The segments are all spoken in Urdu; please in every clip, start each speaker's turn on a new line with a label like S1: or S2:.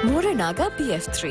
S1: Morinaga PF3,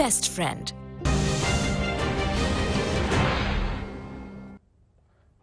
S1: best friend.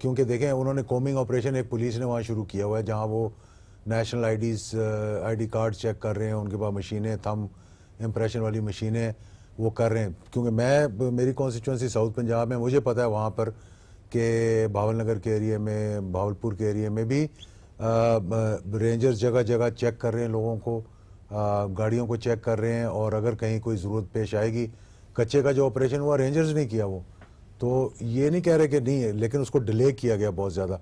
S2: کیونکہ دیکھیں انہوں نے کومنگ آپریشن ایک پولیس نے وہاں شروع کیا ہوا ہے جہاں وہ national I D card check کر رہے ہیں, ان کے پاس مشینیں, تھم امپریشن والی مشینیں وہ کر رہے ہیں. کیونکہ میری کانسٹیچوئنسی ساؤتھ پنجاب میں, مجھے پتہ ہے وہاں پر کہ بھاول نگر کے ایریے میں, بھاولپور کے ایریے میں بھی رینجرز جگہ جگہ چیک کر رہے ہیں لوگوں کو, گاڑیوں کو چیک کر رہے ہیں, اور اگر کہیں کوئی ضرورت پیش آئے گی. کچے کا جو آپریشن ہوا رینجرز نے کیا, وہ تو یہ نہیں کہہ رہے کہ نہیں ہے, لیکن اس کو ڈیلے کیا گیا بہت زیادہ.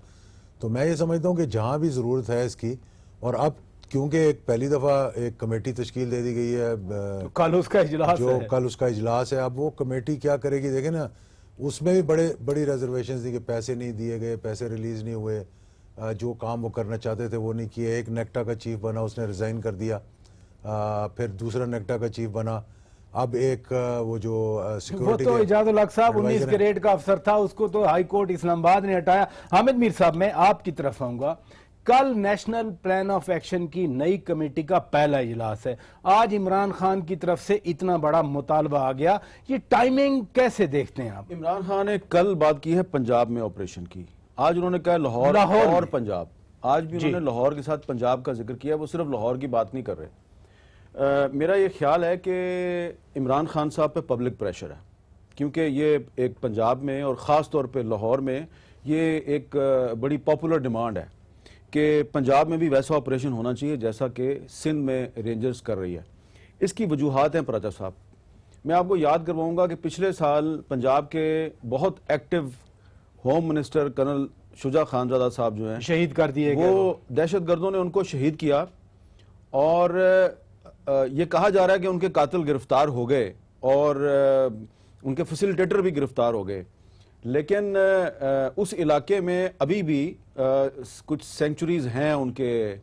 S2: تو میں یہ سمجھتا ہوں کہ جہاں بھی ضرورت ہے اس کی, اور اب کیونکہ ایک پہلی دفعہ ایک کمیٹی تشکیل دے دی گئی ہے
S3: کل اس کا اجلاس
S2: جو کل اس کا اجلاس ہے, اب وہ کمیٹی کیا کرے گی. دیکھیں نا اس میں بھی بڑی ریزرویشنز تھی کہ پیسے نہیں دیے گئے, پیسے ریلیز نہیں ہوئے, جو کام وہ کرنا چاہتے تھے وہ نہیں کیے. ایک نیکٹا کا چیف بنا, اس نے ریزائن کر دیا, پھر دوسرا نیکٹا کا چیف بنا, اب ایک وہ جو سیکورٹی,
S3: وہ تو اجاز الحق صاحب 19 گریڈ کا افسر تھا, اس کو تو ہائی کورٹ اسلام آباد نے ہٹایا. حامد میر صاحب میں آپ کی طرف آؤں گا. کل نیشنل پلان آف ایکشن کی نئی کمیٹی کا پہلا اجلاس ہے. آج عمران خان کی طرف سے اتنا بڑا مطالبہ آ گیا, یہ ٹائمنگ کیسے دیکھتے ہیں آپ؟
S4: عمران خان نے کل بات کی ہے پنجاب میں آپریشن کی, آج انہوں نے کہا لاہور اور پنجاب. آج بھی انہوں نے لاہور کے ساتھ پنجاب کا ذکر کیا, وہ صرف لاہور کی بات نہیں کر رہے. میرا یہ خیال ہے کہ عمران خان صاحب پہ پبلک پریشر ہے, کیونکہ یہ ایک پنجاب میں اور خاص طور پہ لاہور میں یہ ایک بڑی پاپولر ڈیمانڈ ہے کہ پنجاب میں بھی ویسا آپریشن ہونا چاہیے جیسا کہ سندھ میں رینجرز کر رہی ہے. اس کی وجوہات ہیں پراچا صاحب. میں آپ کو یاد کرواؤں گا کہ پچھلے سال پنجاب کے بہت ایکٹیو ہوم منسٹر کرنل شجاع خان زادہ صاحب جو ہیں
S3: شہید کر دیے گئے,
S4: وہ دہشت گردوں نے ان کو شہید کیا, اور یہ کہا جا رہا ہے کہ ان کے قاتل گرفتار ہو گئے اور ان کے فیسیلیٹیٹر بھی گرفتار ہو گئے. لیکن اس علاقے میں ابھی بھی کچھ سینکچوریز ہیں ان کے,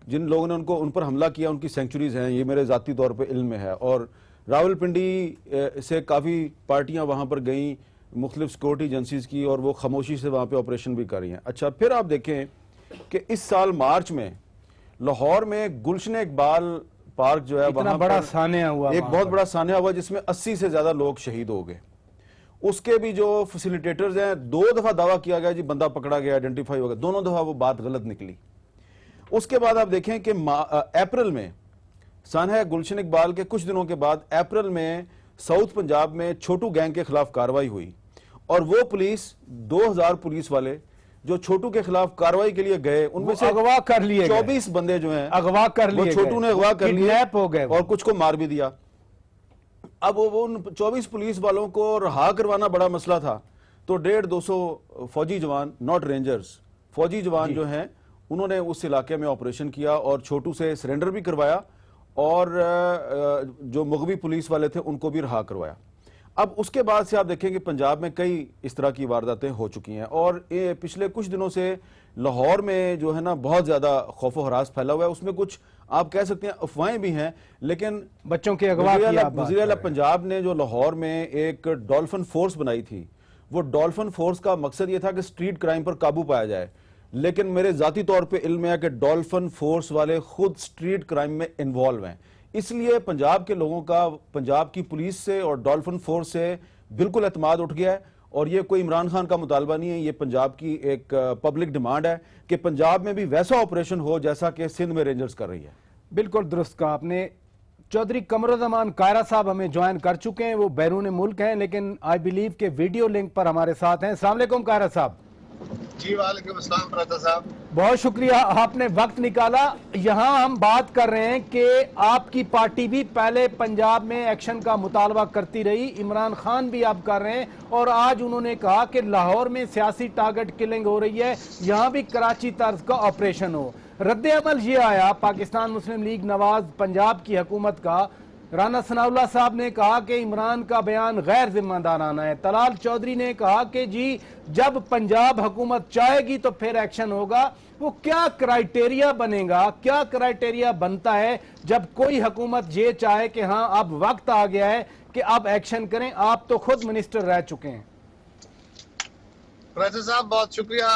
S4: جن لوگوں نے ان پر حملہ کیا ان کی سینکچوریز ہیں, یہ میرے ذاتی طور پہ علم میں ہے. اور راول پنڈی سے کافی پارٹیاں وہاں پر گئیں مختلف سیکورٹی ایجنسیز کی, اور وہ خاموشی سے وہاں پہ آپریشن بھی کر رہی ہیں. اچھا, پھر آپ دیکھیں کہ اس سال مارچ میں لاہور میں گلشن اقبال پارک جو ہے
S3: اتنا بڑا سانحہ ہوا,
S4: ایک بہت بڑا سانحہ ہوا جس میں 80 سے زیادہ لوگ شہید ہو گئے. اس کے بھی جو فیسیلیٹیٹرز ہیں 2 دفعہ دعویٰ کیا گیا جی بندہ پکڑا گیا, آئیڈینٹیفائی ہو گیا, دونوں دفعہ وہ بات غلط نکلی. اس کے بعد آپ دیکھیں کہ اپریل میں سانحہ گلشن اقبال کے کچھ دنوں کے بعد اپریل میں ساؤتھ پنجاب میں چھوٹو گینگ کے خلاف کارروائی ہوئی, اور وہ پولیس 2000 پولیس والے جو چھوٹو کے خلاف کارروائی کے لیے گئے ان میں سے
S3: اغوا کر لیے
S4: 24 بندے جو ہیں
S3: اغوا کر لیے,
S4: وہ چھوٹو نے اغوا کر لیے
S3: ہو گئے,
S4: اور کچھ کو مار بھی دیا. اب وہ ان 24 پولیس والوں کو رہا کروانا بڑا مسئلہ تھا, تو 150-200 فوجی جوان, ناٹ رینجرز, فوجی جوان جو ہیں انہوں نے اس علاقے میں آپریشن کیا اور چھوٹو سے سرنڈر بھی کروایا, اور جو مغوی پولیس والے تھے ان کو بھی رہا کروایا. اب اس کے بعد سے آپ دیکھیں کہ پنجاب میں کئی اس طرح کی وارداتیں ہو چکی ہیں, اور پچھلے کچھ دنوں سے لاہور میں جو ہے نا بہت زیادہ خوف و ہراس پھیلا ہوا ہے. اس میں کچھ آپ کہہ سکتے ہیں افواہیں بھی ہیں, لیکن
S3: بچوں کے اغوا کیا.
S4: وزیر اعلیٰ پنجاب نے جو لاہور میں ایک ڈولفن فورس بنائی تھی, وہ ڈولفن فورس کا مقصد یہ تھا کہ سٹریٹ کرائم پر قابو پایا جائے. لیکن میرے ذاتی طور پہ علم ہے کہ ڈولفن فورس والے خود سٹریٹ کرائم میں انوالو ہیں, اس لیے پنجاب کے لوگوں کا پنجاب کی پولیس سے اور ڈولفن فورس سے بالکل اعتماد اٹھ گیا ہے. اور یہ کوئی عمران خان کا مطالبہ نہیں ہے, یہ پنجاب کی ایک پبلک ڈیمانڈ ہے کہ پنجاب میں بھی ویسا آپریشن ہو جیسا کہ سندھ میں رینجرز کر رہی ہے.
S3: بالکل درست کہا آپ نے. چودھری قمرالزمان قائرہ صاحب ہمیں جوائن کر چکے ہیں, وہ بیرون ملک ہیں لیکن آئی بلیو کہ ویڈیو لنک پر ہمارے ساتھ ہیں. السلام علیکم قائرہ صاحب.
S5: جی وعلیکم السلام پراچا صاحب.
S3: بہت شکریہ آپ نے وقت نکالا. یہاں ہم بات کر رہے ہیں کہ آپ کی پارٹی بھی پہلے پنجاب میں ایکشن کا مطالبہ کرتی رہی, عمران خان بھی آپ کر رہے ہیں, اور آج انہوں نے کہا کہ لاہور میں سیاسی ٹارگٹ کلنگ ہو رہی ہے, یہاں بھی کراچی طرز کا آپریشن ہو. رد عمل یہ آیا پاکستان مسلم لیگ نواز پنجاب کی حکومت کا, رانا ثناء اللہ صاحب نے کہا کہ عمران کا بیان غیر ذمہ دارانہ ہے. طلال چودھری نے کہا کہ جی جب پنجاب حکومت چاہے گی تو پھر ایکشن ہوگا. وہ کیا کرائیٹیریا بنے گا, کیا کرائیٹیریا بنتا ہے جب کوئی حکومت یہ چاہے کہ ہاں اب وقت آ گیا ہے کہ اب ایکشن کریں؟ آپ تو خود منسٹر رہ چکے ہیں.
S5: پراچا صاحب بہت شکریہ.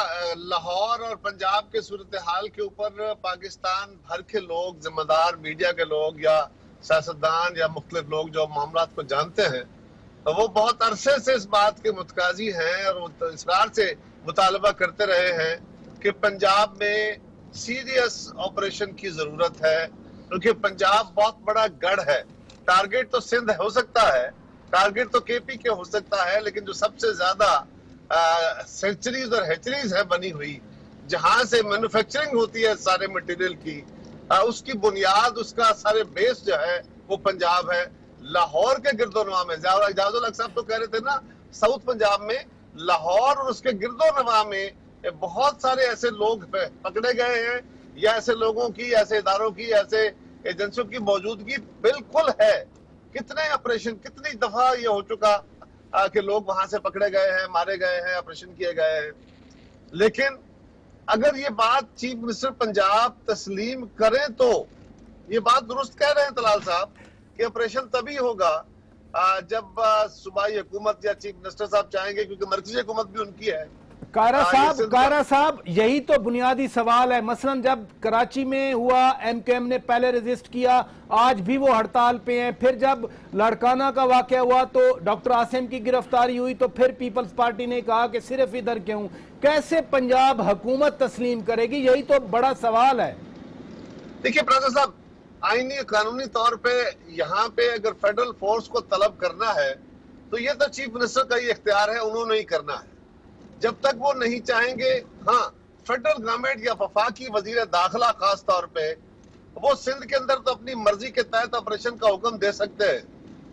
S5: لاہور اور پنجاب کے صورتحال کے اوپر پاکستان بھر کے لوگ, ذمہ دار میڈیا کے لوگ یا سیاستدان یا مختلف لوگ جو معاملات کو جانتے ہیں, وہ بہت عرصے سے اس بات کے متقاضی ہیں اور وہ اصرار سے مطالبہ کرتے رہے ہیں کہ پنجاب میں سیریس آپریشن کی ضرورت ہے، کیونکہ پنجاب بہت بڑا گڑھ ہے. ٹارگیٹ تو سندھ ہو سکتا ہے، ٹارگیٹ تو کے پی کے ہو سکتا ہے، لیکن جو سب سے زیادہ سینچریز اور ہیچریز ہے بنی ہوئی، جہاں سے مینوفیکچرنگ ہوتی ہے سارے مٹیریل کی، اس کی بنیاد، اس کا سارے بیس جو ہے وہ پنجاب ہے. لاہور کے گرد و نواح میں اعجاز الحق صاحب تو کہہ رہے تھے نا، ساؤتھ پنجاب میں لاہور اور اس کے گرد و نواح میں بہت سارے ایسے لوگ پکڑے گئے ہیں، یا ایسے لوگوں کی، ایسے اداروں کی، ایسے ایجنسیوں کی موجودگی بالکل ہے. کتنے آپریشن، کتنی دفعہ یہ ہو چکا کہ لوگ وہاں سے پکڑے گئے ہیں، مارے گئے ہیں، آپریشن کیے گئے ہیں. لیکن اگر یہ بات چیف منسٹر پنجاب تسلیم کریں تو یہ بات درست کہہ رہے ہیں طلال صاحب کہ آپریشن تبھی ہوگا جب صوبائی حکومت یا چیف منسٹر صاحب چاہیں گے، کیونکہ مرکزی حکومت بھی ان کی ہے.
S3: کائرہ صاحب یہی تو بنیادی سوال ہے. مثلا جب کراچی میں ہوا، ایم کیو ایم نے پہلے ریزسٹ کیا، آج بھی وہ ہڑتال پہ ہیں. پھر جب لاڑکانہ کا واقعہ ہوا تو ڈاکٹر عاصم کی گرفتاری ہوئی تو پھر پیپلز پارٹی نے کہا کہ صرف ادھر کیوں. کیسے پنجاب حکومت تسلیم کرے گی؟ یہی تو بڑا سوال ہے.
S5: دیکھیے پروفیسر صاحب، آئینی قانونی طور پہ یہاں پہ اگر فیڈرل فورس کو طلب کرنا ہے تو یہ تو چیف منسٹر کا ہی اختیار ہے، انہوں نے ہی کرنا ہے. جب تک وہ نہیں چاہیں گے، ہاں فیڈرل گورنمنٹ یا وفاقی وزیر داخلہ خاص طور پہ، وہ سندھ کے اندر تو اپنی مرضی کے تحت آپریشن کا حکم دے سکتے ہیں.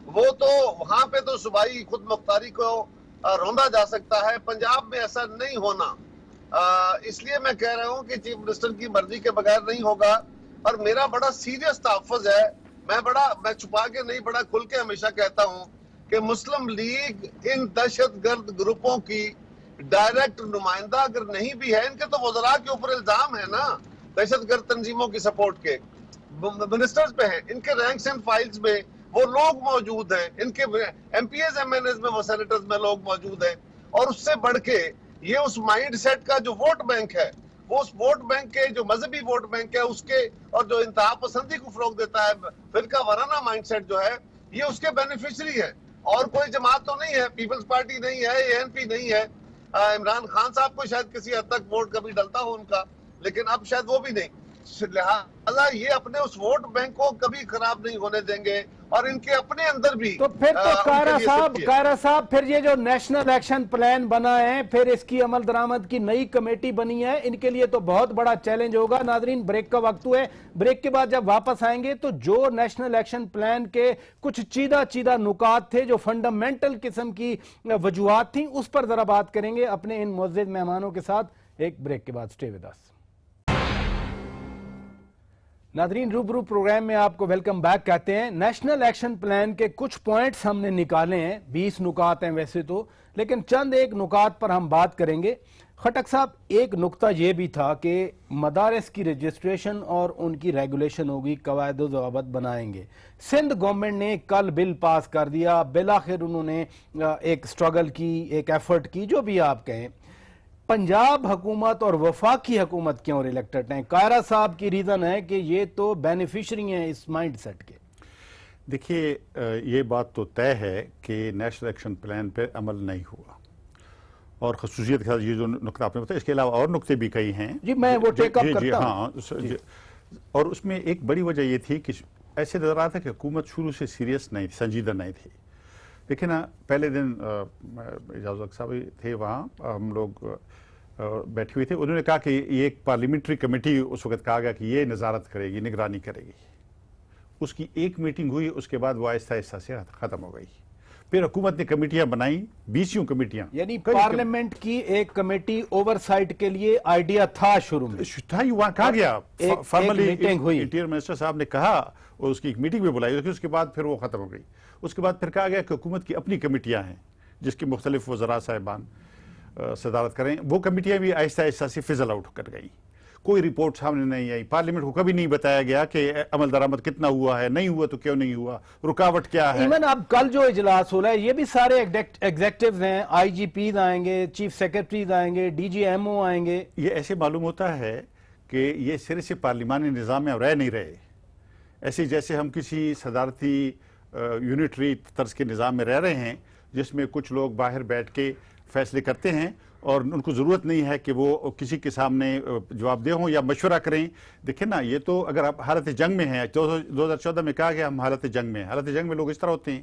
S5: وہ تو وہاں پہ تو صوبائی خود مختاری کو روندا جا سکتا ہے. پنجاب میں ایسا نہیں ہونا. اس لیے میں کہہ رہا ہوں کہ چیف منسٹر کی مرضی کے بغیر نہیں ہوگا. اور میرا بڑا سیریس تحفظ ہے، میں چھپا کے نہیں، بڑا کھل کے ہمیشہ کہتا ہوں کہ مسلم لیگ ان دہشت گرد گروپوں کی ڈائریکٹ نمائندہ اگر نہیں بھی ہے، ان کے تو وزراء کے اوپر الزام ہے نا دہشت گرد تنظیموں کی سپورٹ کے. منسٹرز پہ ہیں، ان کے رینکس اینڈ فائلز میں وہ لوگ موجود ہیں، ان کے M P As, M N As میں، وہ سینیٹرز میں لوگ موجود ہیں. اور اس سے بڑھ کے یہ اس مائنڈ سیٹ کا جو ووٹ بینک ہے، وہ اس ووٹ بینک کے جو مذہبی ووٹ بینک ہے اس کے، اور جو انتہا پسندی کو فروغ دیتا ہے، فرقہ وارانہ مائنڈ سیٹ جو ہے، یہ اس کے بینیفیشری ہے. اور کوئی جماعت تو نہیں ہے، پیپلز پارٹی نہیں ہے، اے این پی نہیں ہے. عمران خان صاحب کو شاید کسی حد تک ووٹ کبھی ڈلتا ہو ان کا، لیکن اب شاید وہ بھی نہیں. لہٰذا یہ اپنے اس ووٹ بینک کو کبھی خراب نہیں ہونے دیں گے، اور ان کے اپنے اندر بھی.
S3: تو پھر تو کائرہ صاحب پھر یہ جو نیشنل ایکشن پلان بنا ہے، پھر اس کی عمل درآمد کی نئی کمیٹی بنی ہے، ان کے لیے تو بہت بڑا چیلنج ہوگا. ناظرین، بریک کا وقت ہے. بریک کے بعد جب واپس آئیں گے تو جو نیشنل ایکشن پلان کے کچھ چیدہ نکات تھے، جو فنڈامنٹل قسم کی وجوہات تھیں، اس پر ذرا بات کریں گے اپنے ان معزز مہمانوں کے ساتھ. ایک بریک کے بعد اسٹے ود اس. ناظرین، روبرو پروگرام میں آپ کو ویلکم بیک کہتے ہیں. نیشنل ایکشن پلان کے کچھ پوائنٹس ہم نے نکالے ہیں، 20 نکات ہیں ویسے تو، لیکن چند ایک نکات پر ہم بات کریں گے. خٹک صاحب، ایک نکتہ یہ بھی تھا کہ مدارس کی رجسٹریشن اور ان کی ریگولیشن ہوگی، قواعد و ضوابط بنائیں گے. سندھ گورنمنٹ نے کل بل پاس کر دیا، بالآخر انہوں نے ایک سٹرگل کی، ایک ایفرٹ کی، جو بھی آپ کہیں. پنجاب حکومت اور وفاقی حکومت کیوں ریلیکٹڈ ہیں؟ کائرہ صاحب کی ریزن ہے کہ یہ تو بینیفیشری ہیں اس مائنڈ سیٹ کے.
S6: دیکھیے، یہ بات تو طے ہے کہ نیشنل ایکشن پلان پہ عمل نہیں ہوا، اور خصوصیت کے ساتھ یہ جو نقطہ آپ نے بتایا، اس کے علاوہ اور نقطے بھی کئی ہیں.
S3: جی میں وہ ٹیک اپ کرتا ہوں.
S6: ہاں، اور اس میں ایک بڑی وجہ یہ تھی کہ ایسے نظر آتا کہ حکومت شروع سے سیریس نہیں تھی، سنجیدہ نہیں تھی. دیکھیں نا، پہلے دن اعجاز الحق صاحب تھے وہاں، ہم لوگ بیٹھے ہوئے تھے. انہوں نے کہا کہ یہ ایک پارلیمنٹری کمیٹی اس وقت کہا گیا کہ یہ نظارت کرے گی، نگرانی کرے گی. اس کی ایک میٹنگ ہوئی، اس کے بعد وہ آہستہ آہستہ سے ختم ہو گئی. پھر حکومت نے کمیٹیاں بنائیں، 20 کمیٹیاں،
S3: یعنی پارلیمنٹ کی ایک کمیٹی اوور سائٹ کے لیے آئیڈیا تھا شروع میں،
S6: تھا ہی. وہاں کہا گیا فارملی،
S3: میٹنگ ہوئی،
S6: انٹیریئر منسٹر صاحب نے کہا، اور اس کی ایک میٹنگ بھی بلائی. اس کے بعد پھر وہ ختم ہو گئی. اس کے بعد پھر کہا گیا کہ حکومت کی اپنی کمیٹیاں ہیں جس کی مختلف وزراء صاحبان صدارت کریں. وہ کمیٹیاں بھی آہستہ آہستہ سے فضل آؤٹ کر گئیں. کوئی رپورٹ سامنے نہیں آئی. پارلیمنٹ کو کبھی نہیں بتایا گیا کہ عمل درآمد کتنا ہوا ہے، نہیں ہوا تو کیوں نہیں ہوا، رکاوٹ کیا ہے.
S3: ایون اب کل جو اجلاس ہو رہا ہے، یہ بھی سارے ایگزیکٹیوز ہیں، آئی جی پیز آئیں گے، چیف سیکرٹریز آئیں گے، ڈی جی ایم او آئیں گے.
S6: یہ ایسے معلوم ہوتا ہے کہ یہ سرے سے پارلیمانی نظام میں رہ نہیں رہے. ایسے جیسے ہم کسی صدارتی یونٹری طرز کے نظام میں رہ رہے ہیں، جس میں کچھ لوگ باہر بیٹھ کے فیصلے کرتے ہیں اور ان کو ضرورت نہیں ہے کہ وہ کسی کے سامنے جواب دہ ہوں یا مشورہ کریں. دیکھیں نا، یہ تو اگر آپ حالت جنگ میں ہیں، 2014 میں کہا گیا ہم حالت جنگ میں ہیں. حالت جنگ میں لوگ اس طرح ہوتے ہیں.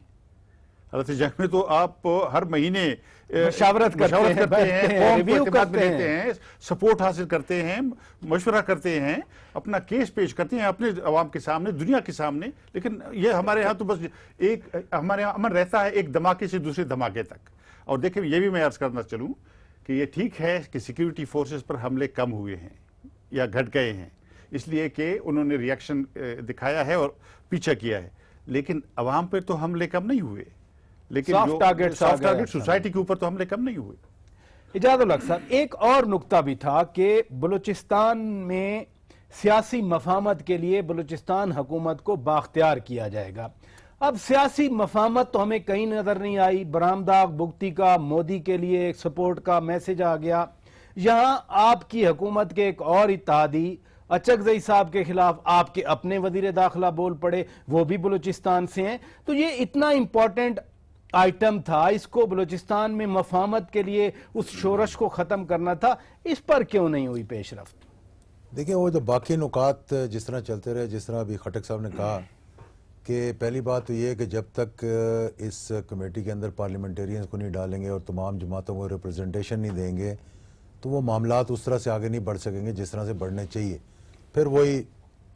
S6: حالت جنگ میں تو آپ ہر مہینے
S3: مشاورت کرتے ہیں،
S6: قوم کو
S3: ریویو
S6: اعتماد میں
S3: کرتے
S6: لیتے ہیں، سپورٹ حاصل کرتے ہیں، مشورہ کرتے ہیں، اپنا کیس پیش کرتے ہیں اپنے عوام کے سامنے، دنیا کے سامنے. لیکن یہ ہمارے ہاں تو بس ایک ہمارے یہاں امن رہتا ہے ایک دھماکے سے دوسرے دھماکے تک. اور دیکھیں یہ بھی میں عرض کرنا چلوں کہ یہ ٹھیک ہے کہ سیکیورٹی فورسز پر حملے کم ہوئے ہیں یا گھٹ گئے ہیں، اس لیے کہ انہوں نے ریئیکشن دکھایا ہے اور پیچھا کیا ہے. لیکن عوام پہ تو حملے کم نہیں ہوئے. لیکن
S3: سافٹ ٹارگٹ
S6: سوسائٹی کے اوپر تو حملے کم نہیں ہوئے.
S3: اجازت الحق صاحب، ایک اور نقطہ بھی تھا کہ بلوچستان میں سیاسی مفاہمت کے لیے بلوچستان حکومت کو بااختیار کیا جائے گا. اب سیاسی مفاہمت تو ہمیں کہیں نظر نہیں آئی. برامداغ بگٹی کا مودی کے لیے ایک سپورٹ کا میسج آ گیا. یہاں آپ کی حکومت کے ایک اور اتحادی اچکزئی صاحب کے خلاف آپ کے اپنے وزیر داخلہ بول پڑے، وہ بھی بلوچستان سے ہیں. تو یہ اتنا امپورٹنٹ آئٹم تھا، اس کو بلوچستان میں مفاہمت کے لیے اس شورش کو ختم کرنا تھا، اس پر کیوں نہیں ہوئی پیش رفت؟
S2: دیکھیں وہ جو باقی نکات جس طرح چلتے رہے، جس طرح ابھی خٹک صاحب نے کہا کہ پہلی بات تو یہ ہے کہ جب تک اس کمیٹی کے اندر پارلیمنٹیرینز کو نہیں ڈالیں گے اور تمام جماعتوں کو ریپرزنٹیشن نہیں دیں گے تو وہ معاملات اس طرح سے آگے نہیں بڑھ سکیں گے جس طرح سے بڑھنے چاہیے. پھر وہی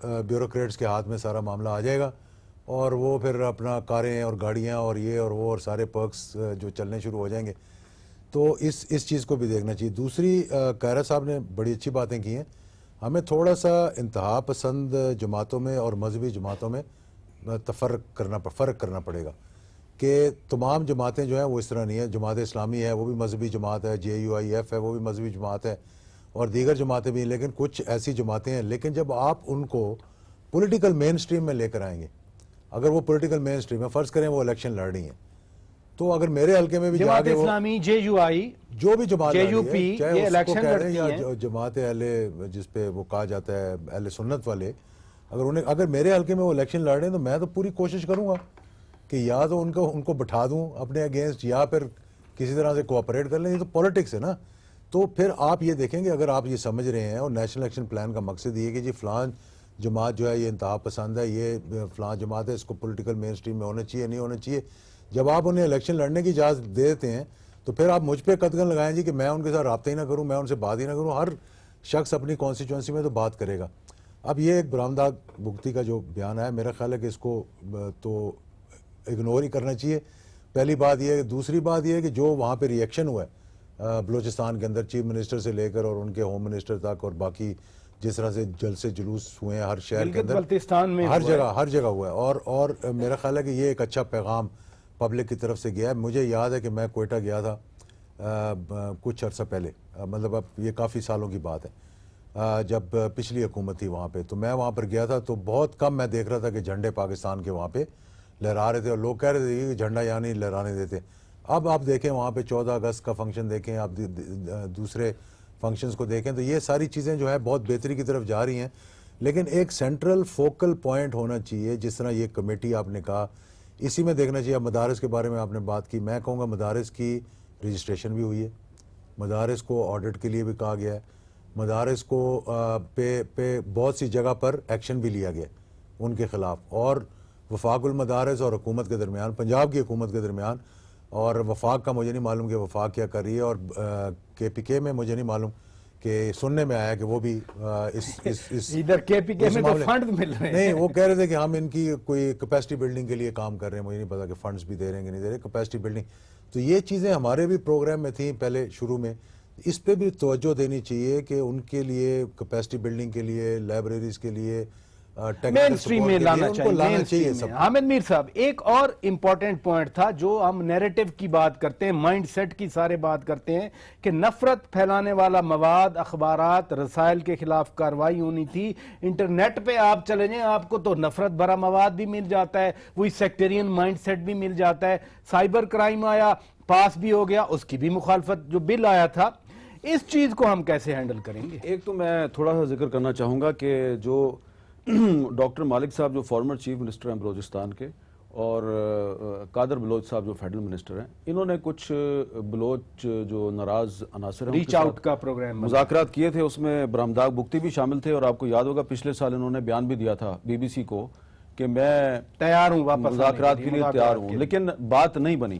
S2: بیوروکریٹس کے ہاتھ میں سارا معاملہ آ جائے گا اور وہ پھر اپنا کاریں اور گاڑیاں اور یہ اور وہ اور سارے پرکس جو چلنے شروع ہو جائیں گے. تو اس چیز کو بھی دیکھنا چاہیے. دوسری قاہرہ صاحب نے بڑی اچھی باتیں کی ہیں. ہمیں تھوڑا سا انتہا پسند جماعتوں میں اور مذہبی جماعتوں میں فرق کرنا پڑے گا کہ تمام جماعتیں جو ہیں وہ اس طرح نہیں ہیں. جماعت اسلامی ہے وہ بھی مذہبی جماعت ہے، JUIF ہے وہ بھی مذہبی جماعت ہے اور دیگر جماعتیں بھی ہیں. لیکن کچھ ایسی جماعتیں ہیں، لیکن جب آپ ان کو پولیٹیکل مین سٹریم میں لے کر آئیں گے، اگر وہ پولیٹیکل مین سٹریم میں فرض کریں وہ الیکشن لڑ رہی ہیں، تو اگر میرے حلقے میں بھی
S3: جماعت اسلامی JUI
S2: جو بھی جماعت
S3: JUP یہ الیکشن لڑتی ہیں،
S2: جماعت اہل جس پہ وہ کہا جاتا ہے اہل سنت والے، اگر میرے حلقے میں وہ الیکشن لڑ رہے ہیں تو میں تو پوری کوشش کروں گا کہ یا تو ان کو بٹھا دوں اپنے اگینسٹ یا پھر کسی طرح سے کوآپریٹ کر لیں. یہ تو پولیٹکس ہے نا. تو پھر آپ یہ دیکھیں گے اگر آپ یہ سمجھ رہے ہیں اور نیشنل ایکشن پلان کا مقصد یہ کہ جی فلاں جماعت جو ہے یہ انتہا پسند ہے، یہ فلاں جماعت ہے، اس کو پولیٹیکل مین سٹریم میں ہونا چاہیے نہیں ہونا چاہیے، جب آپ انہیں الیکشن لڑنے کی اجازت دے دیتے ہیں تو پھر آپ مجھ پہ قدغن لگائیں جی کہ میں ان کے ساتھ رابطہ ہی نہ کروں، میں ان سے بات ہی نہ کروں. ہر شخص اپنی کانسٹیچوئنسی میں تو بات کرے گا. اب یہ ایک برامداغ بگٹی کا جو بیان ہے میرا خیال ہے کہ اس کو تو اگنور ہی کرنا چاہیے. پہلی بات یہ ہے. دوسری بات یہ ہے کہ جو وہاں پہ ریئیکشن ہوا ہے بلوچستان کے اندر چیف منسٹر سے لے کر اور ان کے ہوم منسٹر تک اور باقی جس طرح سے جلسے جلوس ہوئے ہیں ہر شہر کے اندر
S3: بلتستان میں
S2: ہر جگہ ہوا ہے اور میرا خیال ہے کہ یہ ایک اچھا پیغام پبلک کی طرف سے گیا ہے. مجھے یاد ہے کہ میں کوئٹہ گیا تھا کچھ عرصہ پہلے، مطلب اب یہ کافی سالوں کی بات ہے، جب پچھلی حکومت تھی وہاں پہ، تو میں وہاں پر گیا تھا تو بہت کم میں دیکھ رہا تھا کہ جھنڈے پاکستان کے وہاں پہ لہرا رہے تھے اور لوگ کہہ رہے تھے کہ جھنڈا یہاں نہیں لہرانے دیتے. اب آپ دیکھیں وہاں پہ 14 اگست کا فنکشن دیکھیں، آپ دوسرے فنکشنز کو دیکھیں تو یہ ساری چیزیں جو ہے بہت بہتری کی طرف جا رہی ہیں. لیکن ایک سینٹرل فوکل پوائنٹ ہونا چاہیے جس طرح یہ کمیٹی آپ نے کہا، اسی میں دیکھنا چاہیے. اب مدارس کے بارے میں آپ نے بات کی، میں کہوں گا مدارس کی رجسٹریشن بھی ہوئی ہے، مدارس کو آڈٹ کے لیے بھی کہا گیا ہے، مدارس کو پہ بہت سی جگہ پر ایکشن بھی لیا گیا ان کے خلاف. اور وفاق المدارس اور حکومت کے درمیان، پنجاب کی حکومت کے درمیان، اور وفاق کا مجھے نہیں معلوم کہ وفاق کیا کر رہی ہے، اور KPK میں مجھے نہیں معلوم کہ سننے میں آیا کہ وہ بھی
S3: ادھر KPK میں تو فنڈ مل رہے ہیں.
S2: نہیں، وہ کہہ رہے تھے کہ ہم ان کی کوئی کیپیسٹی بلڈنگ کے لیے کام کر رہے ہیں. مجھے نہیں پتا کہ فنڈز بھی دے رہے ہیں کہ نہیں دے رہے. کیپیسٹی بلڈنگ تو یہ چیزیں ہمارے بھی پروگرام میں تھیں پہلے شروع میں. اس پہ بھی توجہ دینی چاہیے کہ ان کے لیے کیپیسٹی بلڈنگ کے لیے، لائبریریز کے لیے
S3: مین سٹریم میں لانا چاہیے. حامد میر صاحب، ایک اور امپورٹنٹ پوائنٹ تھا جو ہم نیریٹو کی بات کرتے ہیں، مائنڈ سیٹ کی سارے بات کرتے ہیں کہ نفرت پھیلانے والا مواد، اخبارات، رسائل کے خلاف کارروائی ہونی تھی. انٹرنیٹ پہ آپ چلے جائیں آپ کو تو نفرت بھرا مواد بھی مل جاتا ہے، وہی سیکٹرین مائنڈ سیٹ بھی مل جاتا ہے. سائبر کرائم آیا، پاس بھی ہو گیا، اس کی بھی مخالفت جو بل آیا تھا. اس چیز کو ہم کیسے ہینڈل کریں گے؟
S4: ایک تو میں تھوڑا سا ذکر کرنا چاہوں گا کہ جو ڈاکٹر مالک صاحب جو فارمر چیف منسٹر ہیں بلوچستان کے، اور قادر بلوچ صاحب جو فیڈرل منسٹر ہیں، انہوں نے کچھ بلوچ جو ناراض عناصر ہیں
S3: ریچ آؤٹ کا پروگرام
S4: مذاکرات کیے تھے، اس میں برہمداغ بگٹی بھی شامل تھے، اور آپ کو یاد ہوگا پچھلے سال انہوں نے بیان بھی دیا تھا بی بی سی کو کہ میں
S3: تیار ہوں واپس
S4: مذاکرات کے لیے تیار ہوں، لیکن بات نہیں بنی۔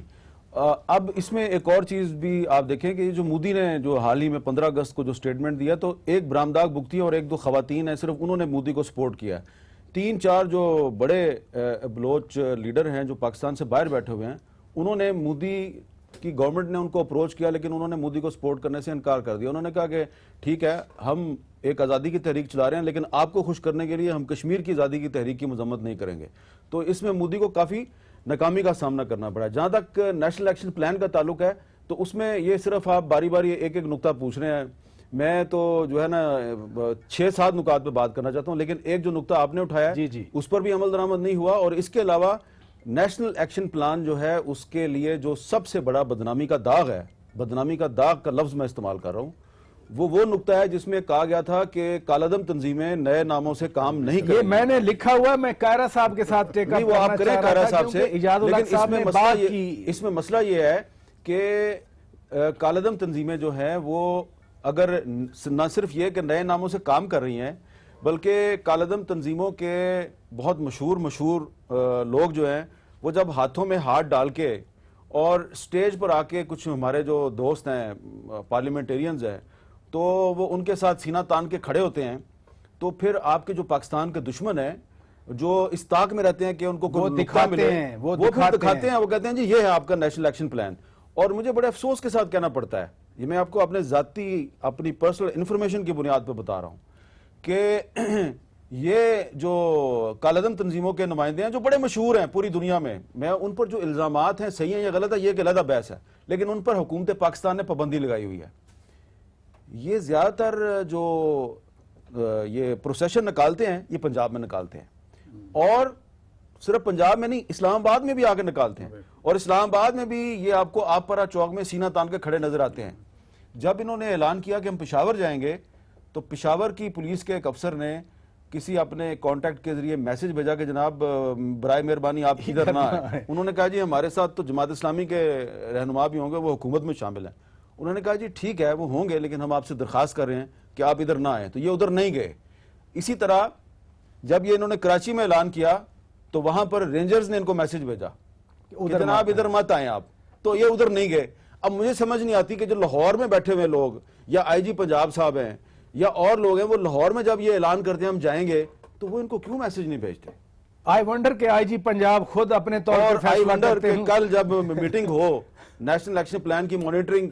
S4: اب اس میں ایک اور چیز بھی آپ دیکھیں کہ جو مودی نے جو حال ہی میں 15 اگست کو جو سٹیٹمنٹ دیا، تو ایک برہمداغ بگٹی اور ایک دو خواتین ہیں، صرف انہوں نے مودی کو سپورٹ کیا ہے۔ 3-4 جو بڑے بلوچ لیڈر ہیں جو پاکستان سے باہر بیٹھے ہوئے ہیں، انہوں نے مودی کی گورنمنٹ نے ان کو اپروچ کیا، لیکن انہوں نے مودی کو سپورٹ کرنے سے انکار کر دیا۔ انہوں نے کہا کہ ٹھیک ہے، ہم ایک آزادی کی تحریک چلا رہے ہیں، لیکن آپ کو خوش کرنے کے لیے ہم کشمیر کی آزادی کی تحریک کی مذمت نہیں کریں گے۔ تو اس میں مودی کو کافی ناکامی کا سامنا کرنا پڑا۔ جہاں تک نیشنل ایکشن پلان کا تعلق ہے، تو اس میں یہ صرف آپ باری باری ایک ایک نقطہ پوچھ رہے ہیں، میں تو جو ہے نا 6-7 نکات پہ بات کرنا چاہتا ہوں، لیکن ایک جو نقطہ آپ نے اٹھایا اس پر بھی عمل درآمد نہیں ہوا۔ اور اس کے علاوہ نیشنل ایکشن پلان جو ہے، اس کے لیے جو سب سے بڑا بدنامی کا داغ ہے، بدنامی کا داغ کا لفظ میں استعمال کر رہا ہوں، وہ نقطہ ہے جس میں کہا گیا تھا کہ کالعدم تنظیمیں نئے ناموں سے کام نہیں کریں۔
S3: یہ میں نے لکھا ہوا، میں قائرہ صاحب کے ساتھ ٹیک اپ
S4: نہیں، وہ آپ کریں قائرہ صاحب سے،
S3: لیکن
S4: اس میں مسئلہ یہ ہے کہ کالعدم تنظیمیں جو ہیں وہ اگر نہ صرف یہ کہ نئے ناموں سے کام کر رہی ہیں، بلکہ کالعدم تنظیموں کے بہت مشہور لوگ جو ہیں، وہ جب ہاتھوں میں ہاتھ ڈال کے اور سٹیج پر آ کے کچھ ہمارے جو دوست ہیں پارلیمنٹیرینز ہیں، تو وہ ان کے ساتھ سینہ تان کے کھڑے ہوتے ہیں، تو پھر آپ کے جو پاکستان کے دشمن ہیں جو اس طاق میں رہتے ہیں کہ ان کو کوئی نقطہ ملے، وہ دکھاتے ہیں، وہ کہتے ہیں جی یہ ہے آپ کا نیشنل ایکشن پلان۔ اور مجھے بڑے افسوس کے ساتھ کہنا پڑتا ہے، یہ میں آپ کو اپنے ذاتی اپنی پرسنل انفارمیشن کی بنیاد پہ بتا رہا ہوں کہ یہ جو کالعدم تنظیموں کے نمائندے ہیں جو بڑے مشہور ہیں پوری دنیا میں ان پر جو الزامات ہیں صحیح ہیں یا غلط ہے یہ ایک علیحدہ بحث ہے، لیکن ان پر حکومت پاکستان نے پابندی لگائی ہوئی ہے۔ یہ زیادہ تر جو یہ پروسیشن نکالتے ہیں یہ پنجاب میں نکالتے ہیں، اور صرف پنجاب میں نہیں، اسلام آباد میں بھی آ کے نکالتے ہیں، اور اسلام آباد میں بھی یہ آپ کو آپ پرا چوک میں سینہ تان کے کھڑے نظر آتے ہیں۔ جب انہوں نے اعلان کیا کہ ہم پشاور جائیں گے، تو پشاور کی پولیس کے ایک افسر نے کسی اپنے کانٹیکٹ کے ذریعے میسج بھیجا کہ جناب برائے مہربانی آپ ادھر نہ آئیں۔ انہوں نے کہا جی ہمارے ساتھ تو جماعت اسلامی کے رہنما بھی ہوں گے، وہ حکومت میں شامل ہیں۔ انہوں نے کہا جی ٹھیک ہے وہ ہوں گے، لیکن ہم آپ سے درخواست کر رہے ہیں کہ آپ ادھر نہ آئیں، تو یہ ادھر نہیں گئے۔ اسی طرح جب یہ انہوں نے کراچی میں اعلان کیا تو وہاں پر رینجرز نے ان کو میسج بھیجا کہ جناب ادھر مت آئیں آپ، تو یہ ادھر نہیں گئے۔ اب مجھے سمجھ نہیں آتی کہ جو لاہور میں بیٹھے ہوئے لوگ یا آئی جی پنجاب صاحب ہیں یا اور لوگ ہیں، وہ لاہور میں جب یہ اعلان کرتے ہیں ہم جائیں گے، تو وہ ان کو کیوں میسج نہیں بھیجتے؟
S3: آئی ونڈر کہ آئی جی پنجاب خود اپنے طور پر
S4: فیصلہ کرتے ہیں۔ کل جب میٹنگ ہو نیشنل ایکشن پلان کی مانیٹرنگ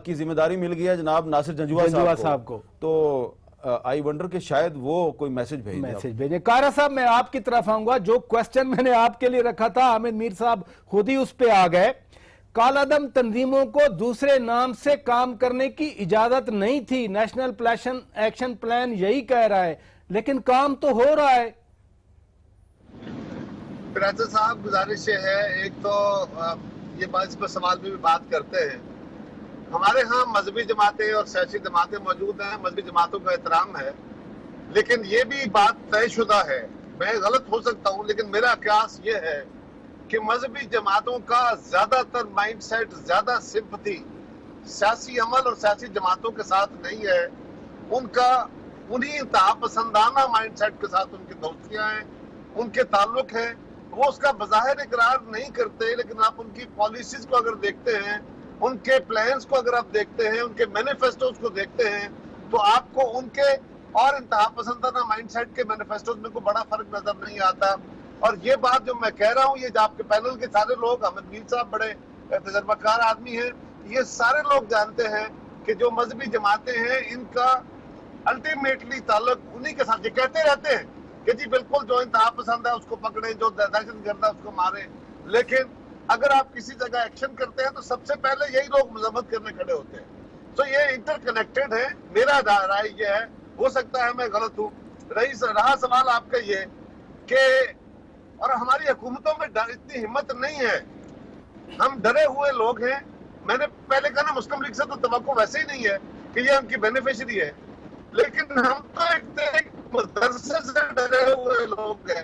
S4: کی ذمہ داری مل گئی ہے جناب ناصر جنجوا صاحب کو، تو آئی ونڈر کہ شاید وہ کوئی میسج
S3: بھیجیں۔ قائرہ صاحب میں آپ کی طرف آؤں گا، جو کوسچن میں نے آپ کے لیے رکھا تھا حامد میر صاحب خود ہی اس پہ آ گئے۔ کالعدم تنظیموں کو دوسرے نام سے کام کرنے کی اجازت نہیں تھی، نیشنل ایکشن پلان یہی کہہ رہا ہے، لیکن کام تو ہو رہا ہے۔
S5: پراچا صاحب گزارش یہ ہے، ایک تو یہ اس پر سوال میں بھی بات کرتے ہیں، ہمارے ہاں مذہبی جماعتیں اور سیاسی جماعتیں موجود ہیں، مذہبی جماعتوں کا احترام ہے، لیکن یہ بھی بات طے شدہ ہے، میں غلط ہو سکتا ہوں لیکن میرا قیاس یہ ہے کہ مذہبی جماعتوں کا زیادہ تر مائنڈ سیٹ، زیادہ سمپتھی سیاسی عمل اور سیاسی جماعتوں کے ساتھ نہیں ہے، ان کا انہی انتہا پسندانہ مائنڈ سیٹ کے ساتھ ان کی دوستیاں ہیں، ان کے تعلق ہیں، وہ اس کا بظاہر اقرار نہیں کرتے، لیکن آپ ان کی پالیسیز کو اگر دیکھتے ہیں، ان کے پلانز کو اگر آپ دیکھتے ہیں، ان کے مینیفیسٹوز کو دیکھتے ہیں، تو آپ کو ان کے اور انتہا پسندانہ مائنڈ سیٹ کے مینیفیسٹوز میں کوئی بڑا فرق نظر نہیں آتا۔ اور یہ بات جو میں کہہ رہا ہوں، یہ آپ کے پینل کے سارے لوگ، حامد میر صاحب بڑے تجربہ کار آدمی ہیں، یہ سارے لوگ جانتے ہیں کہ جو مذہبی جماعتیں ہیں ان کا الٹیمیٹلی تعلق انہی کے ساتھ، یہ کہتے رہتے ہیں کہ جی بالکل جو انتہا پسند ہے اس کو پکڑیں، جو دہشت گرد ہے اس کو ماریں، لیکن اگر آپ کسی جگہ ایکشن کرتے ہیں تو سب سے پہلے یہی لوگ مذمت کرنے کھڑے ہوتے ہیں۔ تو یہ انٹر کنیکٹڈ ہے، میرا رائے یہ ہے، ہو سکتا ہے میں غلط ہوں۔ رہا سوال آپ کا یہ کہ اور ہماری حکومتوں میں اتنی ہمت نہیں ہے، ہم ڈرے ہوئے لوگ ہیں۔ میں نے پہلے کہا نا، مسلم لیگ سے تو توقع ویسے ہی نہیں ہے کہ یہ ہم کی بینیفیشری ہے، لیکن ہم تو ایک مدرسے سے ڈرے ہوئے لوگ ہیں۔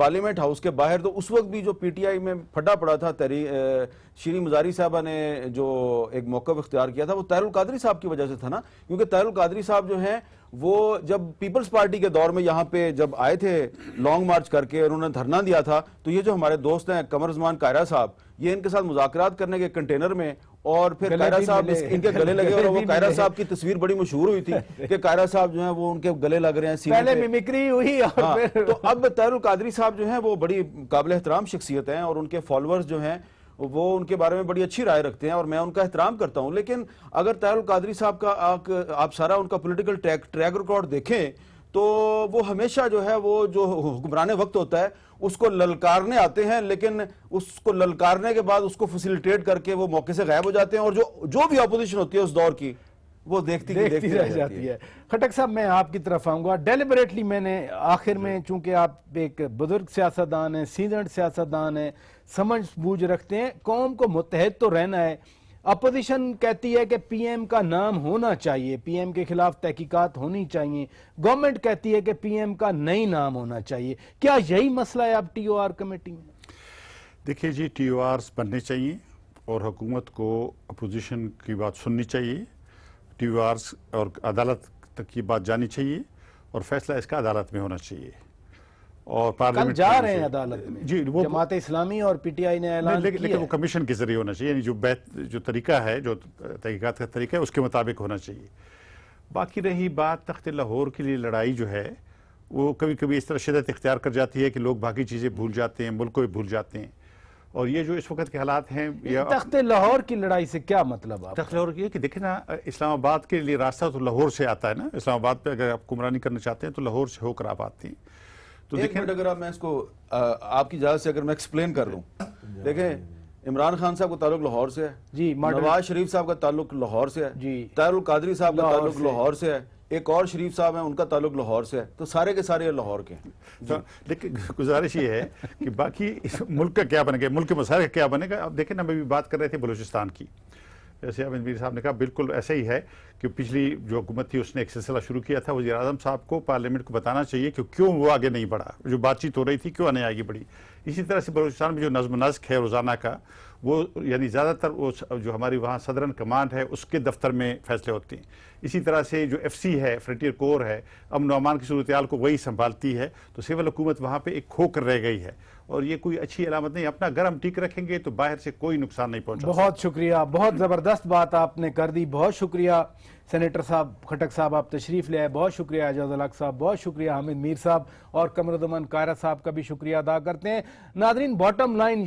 S4: پارلیمنٹ ہاؤس کے باہر، تو اس وقت بھی جو پی ٹی آئی میں پھٹا پڑا تھا، شیریں مزاری صاحبہ نے جو ایک موقف اختیار کیا تھا وہ طاہر القادری صاحب کی وجہ سے تھا نا، کیونکہ طاہر القادری صاحب جو ہیں وہ جب پیپلز پارٹی کے دور میں یہاں پہ جب آئے تھے لانگ مارچ کر کے، انہوں نے دھرنا دیا تھا، تو یہ جو ہمارے دوست ہیں قمر زمان کائرہ صاحب، یہ ان کے ساتھ مذاکرات کرنے کے کنٹینر میں، اور پھر کائرہ صاحب ان کے گلے لگے، اور وہ کائرہ صاحب کی تصویر بڑی مشہور ہوئی تھی کہ کائرہ صاحب جو ہیں وہ ان کے گلے لگ رہے ہیں سینے
S3: پہلے
S4: پہ.
S3: میمکری ہوئی اور پھر
S4: تو اب طاہر القادری صاحب جو ہیں وہ بڑی قابل احترام شخصیت ہیں، اور ان کے فالوورز جو ہیں وہ ان کے بارے میں بڑی اچھی رائے رکھتے ہیں، اور میں ان کا احترام کرتا ہوں. لیکن اگر طاہر القادری صاحب کا آپ سارا ان کا پولیٹیکل ٹریک ریکارڈ دیکھیں تو وہ ہمیشہ جو ہے وہ جو حکمران وقت ہوتا ہے اس کو للکارنے آتے ہیں، لیکن اس کو للکارنے کے بعد اس کو فیسیلیٹیٹ کر کے وہ موقع سے غائب ہو جاتے ہیں، اور جو بھی اپوزیشن ہوتی ہے اس دور کی وہ دیکھتی
S3: رہ جاتی ہے. خٹک صاحب میں آپ کی طرف آؤں گا. ڈیلیبریٹلی میں نے آخر میں، چونکہ آپ ایک بزرگ سیاستدان ہیں، سیزنڈ سیاستدان ہیں، سمجھ بوجھ رکھتے ہیں، قوم کو متحد تو رہنا ہے. اپوزیشن کہتی ہے کہ پی ایم کا نام ہونا چاہیے، پی ایم کے خلاف تحقیقات ہونی چاہیے. گورنمنٹ کہتی ہے کہ پی ایم کا نہیں نام ہونا چاہیے. کیا یہی مسئلہ ہے اب ٹی او آر کمیٹی میں؟
S6: دیکھیے جی، ٹی او آرز بننے چاہیے اور حکومت کو اپوزیشن کی بات سننی چاہیے. ٹی او آرز اور عدالت تک کی بات جانی چاہیے، اور فیصلہ اس کا عدالت میں ہونا چاہیے. اور
S3: کل
S6: پارلیمنٹ
S3: جا رہے ہیں عدالت میں،
S6: جی، وہ
S3: جماعت اسلامی اور پی ٹی آئی نے اعلان کیا
S6: لیکن وہ
S3: ہے.
S6: کمیشن کے ذریعے ہونا چاہیے، یعنی جو طریقہ ہے، جو تحقیقات کا طریقہ ہے اس کے مطابق ہونا چاہیے. باقی رہی بات تخت لاہور کے لیے لڑائی جو ہے، وہ کبھی کبھی اس طرح شدت اختیار کر جاتی ہے کہ لوگ باقی چیزیں بھول جاتے ہیں، ملک کو بھی بھول جاتے ہیں. اور یہ جو اس وقت کے حالات ہیں،
S3: تخت لاہور کی لڑائی سے کیا مطلب آپ؟
S6: تخت لاہور کی ہے کہ دیکھیں نا، اسلام آباد کے لیے راستہ تو لاہور سے آتا ہے نا. اسلام آباد پہ اگر آپ حکمرانی کرنا چاہتے ہیں تو لاہور سے ہو کر آپ آتے ہیں. تو
S4: ایک منٹ اگر میں اس کو آپ کی اجازت سے اگر میں ایکسپلین کر دوں. دیکھیں، عمران خان صاحب کا تعلق لاہور سے ہے،
S3: جی،
S4: نواز شریف صاحب کا تعلق لاہور سے ہے،
S3: جی،
S4: طاہر القادری صاحب کا تعلق لاہور سے ہے، ایک اور شریف صاحب ہیں ان کا تعلق لاہور سے ہے. تو سارے کے سارے لاہور کے ہیں.
S6: لیکن گزارش یہ ہے کہ باقی اس ملک کا کیا بنے گا، ملک کے مسائل کا کیا بنے گا. اب دیکھیں نا، میں بھی بات کر رہے تھے بلوچستان کی، جیسے اب میر صاحب نے کہا بالکل ایسا ہی ہے کہ پچھلی جو حکومت تھی اس نے ایک سلسلہ شروع کیا تھا. وزیر اعظم صاحب کو پارلیمنٹ کو بتانا چاہیے کہ کیوں وہ آگے نہیں بڑھا، جو بات چیت ہو رہی تھی کیوں نہیں آگے بڑھی. اسی طرح سے بلوچستان میں جو نظم و نسق ہے روزانہ کا، وہ یعنی زیادہ تر وہ جو ہماری وہاں صدرن کمانڈ ہے اس کے دفتر میں فیصلے ہوتے ہیں. اسی طرح سے جو ایف سی ہے، فرنٹیئر کور ہے، امن و امان کی صورتحال کو وہی سنبھالتی ہے. تو سول حکومت وہاں پہ ایک کھو کر رہ گئی ہے، اور یہ کوئی اچھی علامت نہیں. اپنا گھر ہم ٹھیک رکھیں گے تو باہر سے کوئی نقصان نہیں پہنچا.
S3: بہت شکریہ، بہت زبردست بات آپ نے کر دی. بہت شکریہ سینیٹر صاحب خٹک صاحب، آپ تشریف لے آئے. بہت شکریہ اعجاز الحق صاحب، بہت شکریہ حامد میر صاحب، اور قمر زمان کائرہ صاحب کا بھی شکریہ ادا کرتے ہیں. ناظرین، باٹم لائن